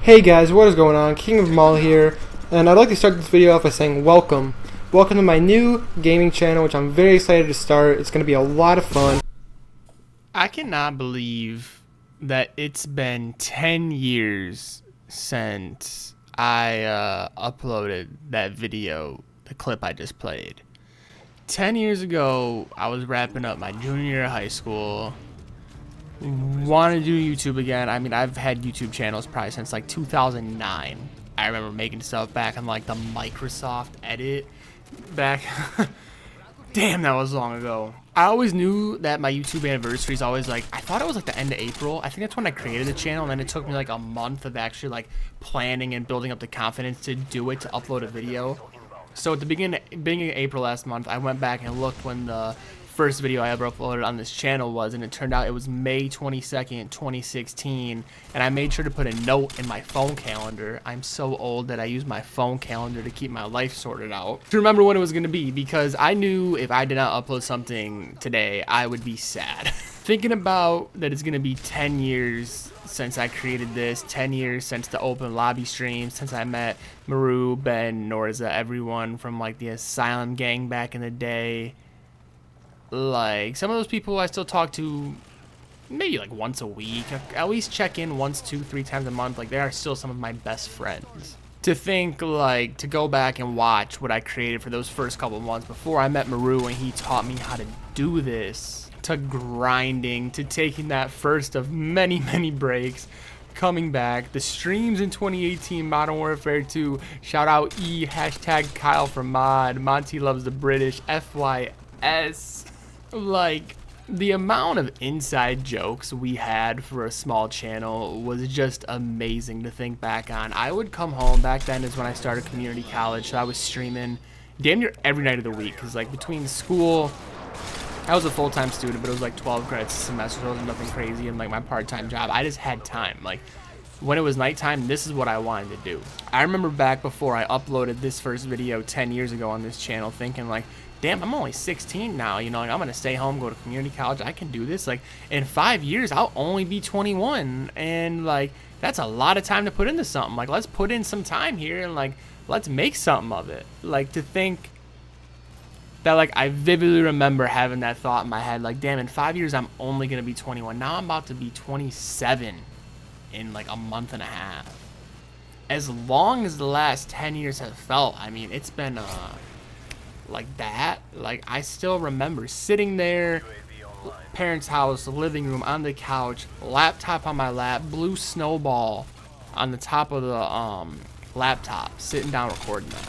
Hey guys, what is going on? KingOfEmAll here, and I'd like to start this video off by saying welcome. Welcome to my new gaming channel, which I'm very excited to start. It's going to be a lot of fun. I cannot believe that it's been 10 years since I uploaded that video, the clip I just played. 10 years ago, I was wrapping up my junior year of high school. Wanted to do YouTube again. I mean, I've had YouTube channels probably since like 2009. I remember making stuff back on like the Microsoft Edit back. Damn, that was long ago. I always knew that my YouTube anniversary is always like, I thought it was like the end of April. I think that's when I created the channel, and then it took me like a month of actually like planning and building up the confidence to do it, to upload a video. So at the beginning of April last month, I went back and looked when the first video I ever uploaded on this channel was, and it turned out it was May 22nd, 2016, and I made sure to put a note in my phone calendar. I'm so old that I use my phone calendar to keep my life sorted out, to remember when it was going to be, because I knew if I did not upload something today, I would be sad. Thinking about that it's going to be 10 years since I created this, 10 years since the open lobby stream, since I met Maru, Ben, Norza, everyone from like the Asylum gang back in the day. Like, some of those people I still talk to maybe like once a week, at least check in once, 2-3 times a month. Like, they are still some of my best friends. To think, like, to go back and watch what I created for those first couple months before I met Maru and he taught me how to do this, to grinding, to taking that first of many, many breaks, coming back, the streams in 2018, Modern Warfare 2, shout out E, hashtag Kyle for mod, Monty loves the British, FYS. Like, the amount of inside jokes we had for a small channel was just amazing to think back on. I would come home, back then is when I started community college, so I was streaming damn near every night of the week, because like between school, I was a full-time student, but it was like 12 credits a semester, so it was nothing crazy, and like my part-time job, I just had time. Like, when it was nighttime, this is what I wanted to do. I remember back before I uploaded this first video 10 years ago on this channel thinking like, damn, I'm only 16 now, you know, like, I'm gonna stay home, go to community college, I can do this. Like, in 5 years, I'll only be 21, and like, that's a lot of time to put into something. Like, let's put in some time here, and like, let's make something of it. Like, to think that, like, I vividly remember having that thought in my head, like, damn, in 5 years, I'm only gonna be 21. Now I'm about to be 27 in like a month and a half. As long as the last 10 years have felt, I mean, it's been like that. Like, I still remember sitting there, parents' house, living room, on the couch, laptop on my lap, blue snowball on the top of the laptop, sitting down recording that.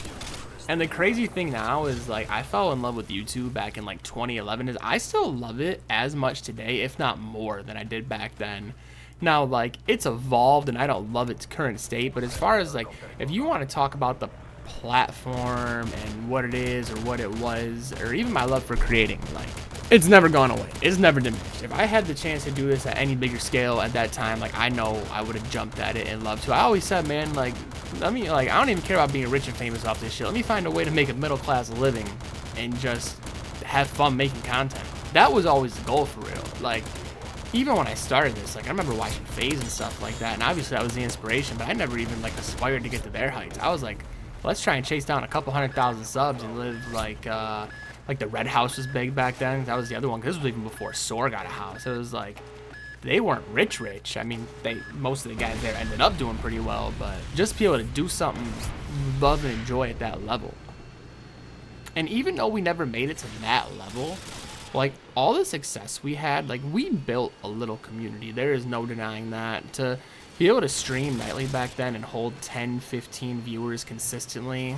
And the crazy thing now is, like, I fell in love with YouTube back in like 2011. Is I still love it as much today, if not more, than I did back then. Now, like, it's evolved and I don't love its current state, but as far as like, if you want to talk about the platform and what it is or what it was, or even my love for creating, like, it's never gone away, it's never diminished. If I had the chance to do this at any bigger scale at that time, like, I know I would have jumped at it and loved to. I always said, man, like, I don't even care about being rich and famous off this shit. Let me find a way to make a middle class living and just have fun making content. That was always the goal, for real. Like, even when I started this, like, I remember watching FaZe and stuff like that, and obviously that was the inspiration, but I never even like aspired to get to their heights. I was like, let's try and chase down a couple 100,000 subs and live like the Red House was big back then. That was the other one, because this was even before Soar got a house. It was like, they weren't rich. I mean, most of the guys there ended up doing pretty well, but just be able to do something love and enjoy at that level. And even though we never made it to that level, like, all the success we had, like, we built a little community. There is no denying that. To be able to stream nightly back then and hold 10-15 viewers consistently,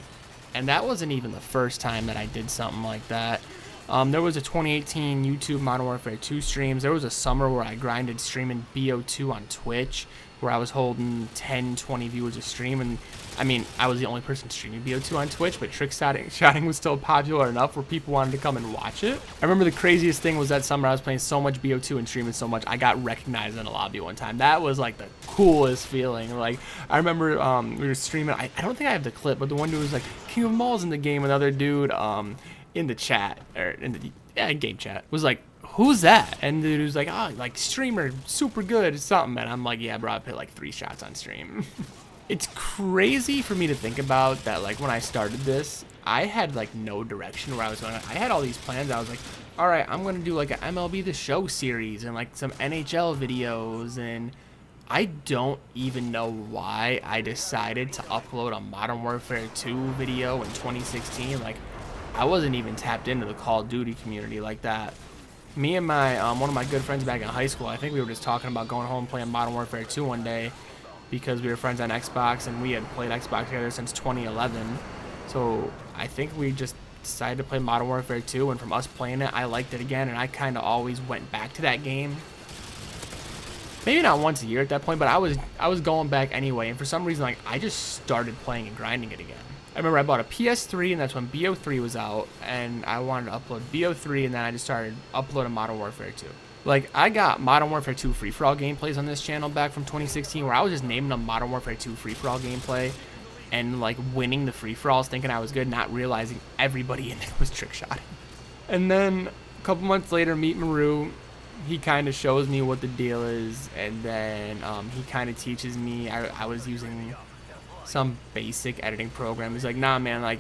and that wasn't even the first time that I did something like that. There was a 2018 YouTube Modern Warfare 2 streams. There was a summer where I grinded streaming BO2 on Twitch, where I was holding 10-20 viewers a stream, and I mean, I was the only person streaming BO2 on Twitch, but trick shotting was still popular enough where people wanted to come and watch it. I remember the craziest thing was that summer I was playing so much BO2 and streaming so much, I got recognized in a lobby one time. That was like the coolest feeling. Like, I remember we were streaming, I don't think I have the clip, but the one dude was like, KingOfEmall's in the game, another dude in the chat, or in the game chat, was like, who's that? And the dude was like, oh, like, streamer, super good, something. And I'm like, yeah, bro, I put like 3 shots on stream. It's crazy for me to think about that, like, when I started this, I had, like, no direction where I was going. I had all these plans. I was like, all right, I'm going to do, like, an MLB The Show series and, like, some NHL videos. And I don't even know why I decided to upload a Modern Warfare 2 video in 2016. Like, I wasn't even tapped into the Call of Duty community like that. Me and my one of my good friends back in high school, I think we were just talking about going home and playing Modern Warfare 2 one day, because we were friends on Xbox and we had played Xbox together since 2011. So I think we just decided to play Modern Warfare 2, and from us playing it, I liked it again, and I kind of always went back to that game. Maybe not once a year at that point, but I was going back anyway, and for some reason, like, I just started playing and grinding it again. I remember I bought a PS3, and that's when BO3 was out, and I wanted to upload BO3, and then I just started uploading Modern Warfare 2. Like, I got Modern Warfare 2 free-for-all gameplays on this channel back from 2016, where I was just naming them Modern Warfare 2 free-for-all gameplay and, like, winning the free-for-alls, thinking I was good, not realizing everybody in it was trick-shotting. And then a couple months later, meet Maru. He kind of shows me what the deal is, and then he kind of teaches me. I was using some basic editing program. He's like, nah, man, like,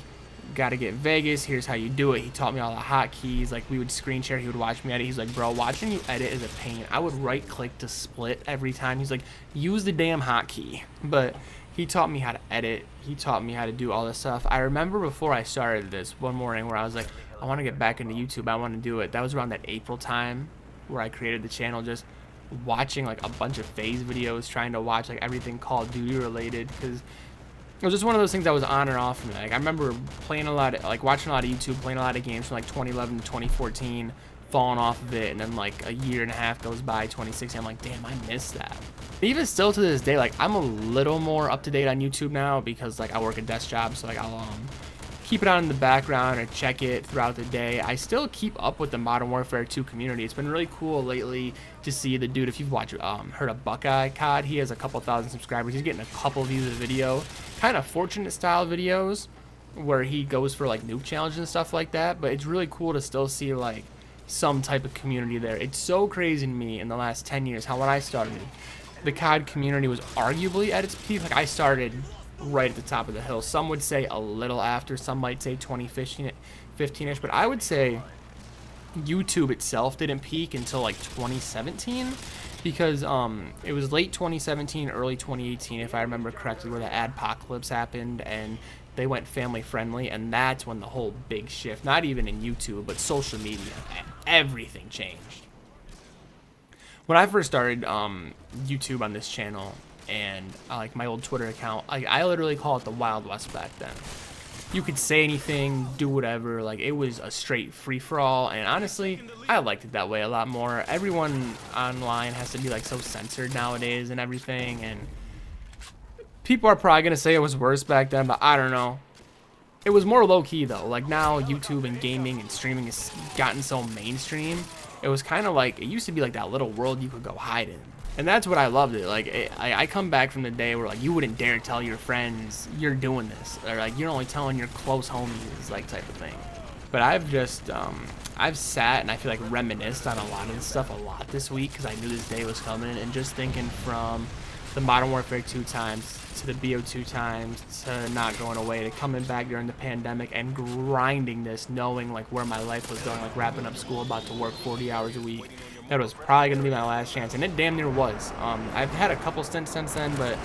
gotta get Vegas, here's how you do it. He taught me all the hotkeys. Like, we would screen share, he would watch me edit. He's like, bro, watching you edit is a pain. I would right click to split every time. He's like, use the damn hotkey. But he taught me how to edit. He taught me how to do all this stuff. I remember before I started this one morning where I was like, I want to get back into YouTube, I want to do it. That was around that April time where I created the channel, just watching like a bunch of FaZe videos, trying to watch like everything Call of Duty related, because it was just one of those things I was on and off from. Like, I remember playing a lot, like watching a lot of YouTube, playing a lot of games from like 2011 to 2014, falling off of it, and then like a year and a half goes by, 2016. I'm like, damn, I missed that. Even still to this day, like, I'm a little more up to date on YouTube now because like I work a desk job, so like I'll keep it on in the background or check it throughout the day. I still keep up with the Modern Warfare 2 community. It's been really cool lately to see the dude. If you've watched, heard of Buckeye COD, he has a couple thousand subscribers. He's getting a couple views a video, kind of Fortunate style videos where he goes for like nuke challenges and stuff like that. But it's really cool to still see like some type of community there. It's so crazy to me in the last 10 years how when I started, the COD community was arguably at its peak. Like, I started right at the top of the hill. Some would say a little after, some might say 2015-ish, but I would say YouTube itself didn't peak until like 2017, because it was late 2017, early 2018, if I remember correctly, where the adpocalypse happened and they went family friendly, and that's when the whole big shift, not even in YouTube, but social media, everything changed. When I first started YouTube on this channel, and like my old Twitter account, like, I literally call it the Wild West back then. You could say anything, do whatever, like, it was a straight free-for-all, and honestly, I liked it that way a lot more. Everyone online has to be like so censored nowadays and everything, and people are probably gonna say it was worse back then, but I don't know. It was more low-key though. Like, now YouTube and gaming and streaming has gotten so mainstream. It was kind of like, it used to be like that little world you could go hide in. And that's what I loved it. Like, I come back from the day where like you wouldn't dare tell your friends you're doing this, or like you're only telling your close homies, like, type of thing. But I've just I've sat and I feel like reminisced on a lot of this stuff a lot this week, because I knew this day was coming, and just thinking from the Modern Warfare 2 times to the BO2 times to not going away to coming back during the pandemic and grinding this, knowing like where my life was going, like wrapping up school, about to work 40 hours a week. That was probably going to be my last chance, and it damn near was. I've had a couple stints since then, but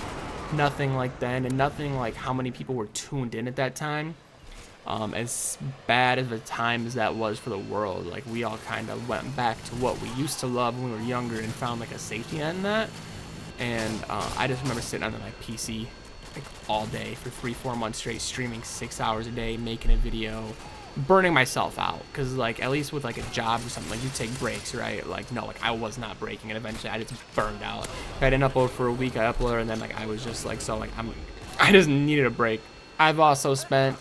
nothing like then, and nothing like how many people were tuned in at that time. As bad of a time as that was for the world, like, we all kind of went back to what we used to love when we were younger and found like a safety net in that. And I just remember sitting on my PC like all day for 3-4 months straight, streaming 6 hours a day, making a video, burning myself out. Because like, at least with like a job or something, like, you take breaks, right? Like, no, like, I was not breaking, and eventually I just burned out. If I didn't upload for a week, I uploaded, and then like I was just like, so like I just needed a break. I've also spent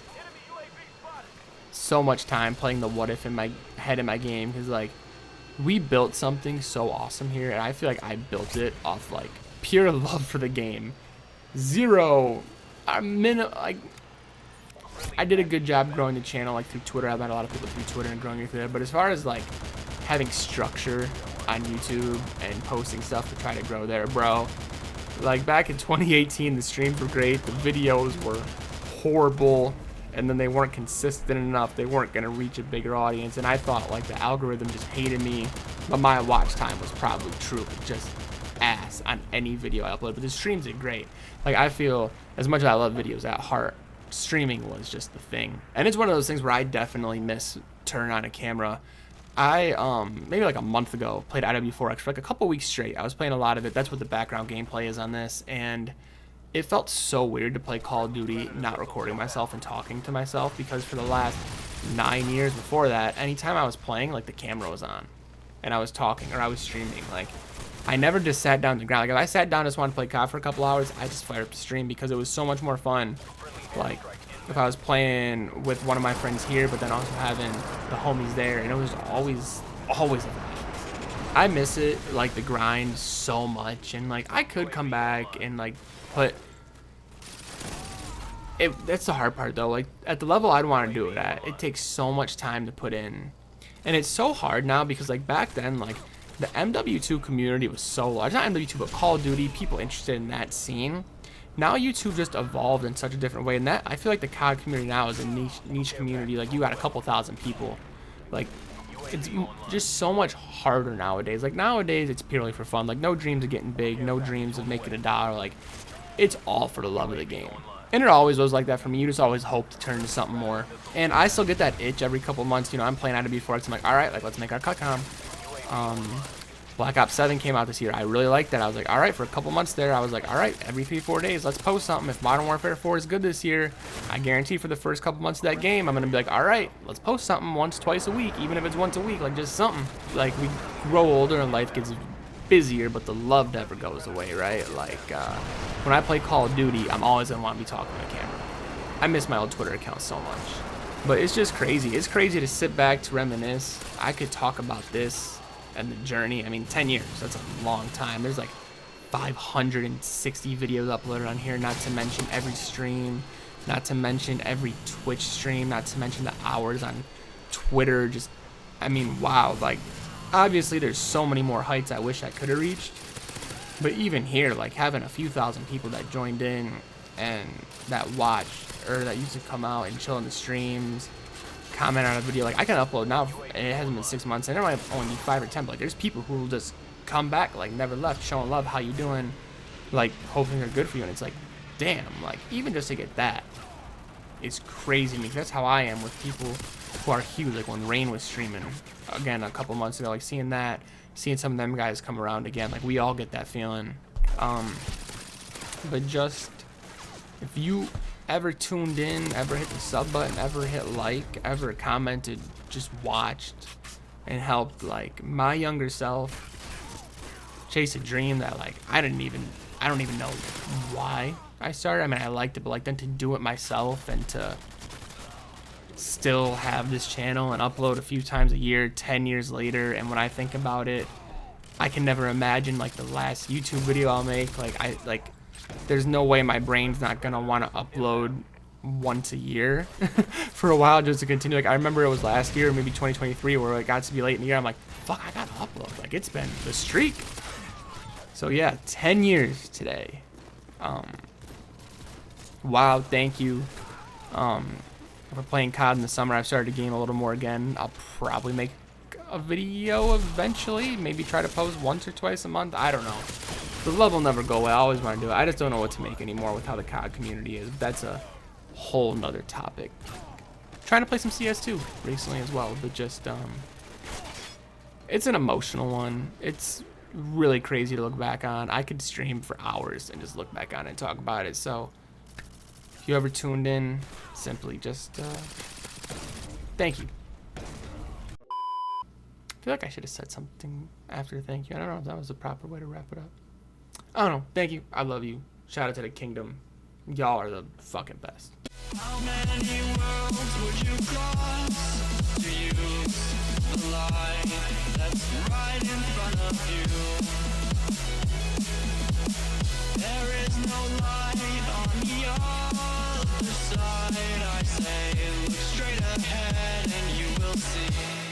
so much time playing the what if in my head in my game, because like, we built something so awesome here, and I feel like I built it off like pure love for the game. Like, I did a good job growing the channel, like, through Twitter. I've met a lot of people through Twitter and growing it through there. But as far as like having structure on YouTube and posting stuff to try to grow there, bro, Like back in 2018, the streams were great, the videos were horrible, and then they weren't consistent enough. They weren't gonna reach a bigger audience, and I thought like the algorithm just hated me, but my watch time was probably true, just ass on any video I upload. But the streams did great. Like I feel, as much as I love videos at heart, streaming was just the thing. And it's one of those things where I definitely miss turning on a camera. I maybe like a month ago played IW4X for like a couple weeks straight. I was playing a lot of it. That's what the background gameplay is on this, and it felt so weird to play Call of Duty not recording myself and talking to myself, because for the last 9 years before that, anytime I was playing, like the camera was on and I was talking or I was streaming. Like I never just sat down to the ground. Like if I sat down and just wanted to play COD for a couple hours, I just fired up the stream because it was so much more fun. Like if I was playing with one of my friends here, but then also having the homies there, and it was always a vibe. I miss it, like the grind, so much, and like I could come back and like put it. That's the hard part though. Like at the level I'd want to do it at, it takes so much time to put in, and it's so hard now because like back then, like the MW2 community was so large. Not MW2, but Call of Duty, people interested in that scene. Now YouTube just evolved in such a different way, and that I feel like the COD community now is a niche community. Like you got a couple thousand people. Like it's just so much harder nowadays. Like nowadays it's purely for fun. Like no dreams of getting big, no dreams of making $1. Like it's all for the love of the game. And it always was like that for me. You just always hope to turn into something more. And I still get that itch every couple months. You know, I'm playing IW4X. I'm like, all right, like let's make our cutcom. Black Ops 7 came out this year. I really liked that. I was like, all right, for a couple months there, I was like, all right, every 3-4 days, let's post something. If Modern Warfare 4 is good this year, I guarantee for the first couple months of that game, I'm going to be like, all right, let's post something once, twice a week, even if it's once a week, like just something. Like we grow older and life gets busier, but the love never goes away, right? Like when I play Call of Duty, I'm always going to want to be talking to the camera. I miss my old Twitter account so much. But it's just crazy. It's crazy to sit back, to reminisce. I could talk about this and the journey. I mean, 10 years, that's a long time. There's like 560 videos uploaded on here, not to mention every stream, not to mention every Twitch stream, not to mention the hours on Twitter. Just, I mean, wow. Like, obviously there's so many more heights I wish I could have reached, but even here, like having a few thousand people that joined in and that watched, or that used to come out and chill in the streams, comment on a video. Like I can upload now, and it hasn't been 6 months, and there might only be 5 or 10, but like there's people who will just come back, like never left, showing love, how you doing, like hoping they're good for you. And it's like, damn, like even just to get that, it's crazy to me. That's how I am with people who are huge. Like when Rain was streaming again a couple months ago, like seeing that, seeing some of them guys come around again, like we all get that feeling. But just if you ever tuned in, ever hit the sub button, ever hit like, ever commented, just watched and helped like my younger self chase a dream that like I don't even know why I started. I mean, I liked it, but like then to do it myself and to still have this channel and upload a few times a year 10 years later, and when I think about it, I can never imagine like the last YouTube video I'll make. Like there's no way my brain's not gonna want to upload once a year for a while just to continue. Like I remember it was last year, maybe 2023, where it got to be late in the year. I'm like, fuck, I gotta upload. Like it's been the streak. So yeah, 10 years today. Wow, thank you. For playing COD in the summer, I've started to game a little more again. I'll probably make a video eventually, maybe try to post once or twice a month. I don't know. The love will never go away. I always want to do it. I just don't know what to make anymore with how the COD community is. That's a whole nother topic. Trying to play some CS2 recently as well, but just it's an emotional one. It's really crazy to look back on. I could stream for hours and just look back on it and talk about it. So if you ever tuned in, simply just thank you. I feel like I should have said something after thank you. I don't know if that was the proper way to wrap it up. I don't know. Thank you. I love you. Shout out to the kingdom. Y'all are the fucking best. How many worlds would you cross to use the light that's right in front of you? There is no light on the other side. I say look straight ahead and you will see.